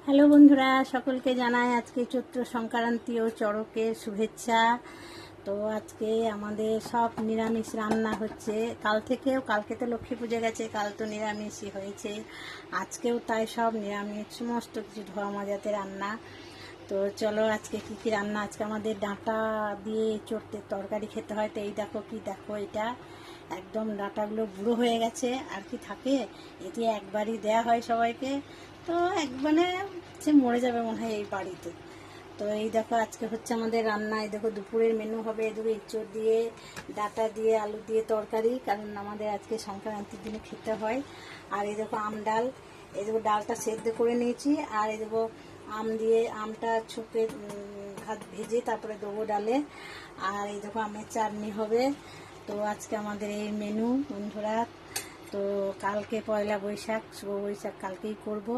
Hello বন্ধুরা, সকলকে জানাই আজকে চৈত্র সংক্রান্তি ও চড়কের শুভেচ্ছা। তো আজকে আমাদের সব নিরামিষ রান্না হচ্ছে। কালকে তো লক্ষ্মী পুজো গেছে, কাল তো নিরামিষই হয়েছে, আজকেও তাই সব নিরামিষ, সমস্ত কিছু ধোয়া মজাতে রান্না। তো চলো আজকে কি কি রান্না। আজকে আমাদের ডাঁটা দিয়ে চড়তে তরকারি খেতে হয়। তো এই দেখো এটা একদম ডাঁটাগুলো বুড়ো হয়ে গেছে, আর কি থাকে, এটি একবারই দেয়া হয় সবাইকে। তো একবারে সে মরে যাবে মনে হয় এই বাড়িতে। তো এই দেখো আজকে হচ্ছে আমাদের রান্না। এই দেখো দুপুরের মেনু হবে, এই দেখো ইঁচড় দিয়ে, ডাঁটা দিয়ে, আলু দিয়ে তরকারি, কারণ আমাদের আজকে সংক্রান্তির দিনে খেতে হয়। আর এই দেখো আম ডাল, এই দেখো ডালটা সেদ্ধ করে নিয়েছি। আর এই দেখো আমটা ছুঁকে ভাত ভেজে তারপরে দেবো ডালে। আর এই দেখো আমের চাটনি হবে। তো আজকে আমাদের এই মেনু বন্ধুরা। তো কালকে পয়লা বৈশাখ, শুভ বৈশাখ কালকেই করব।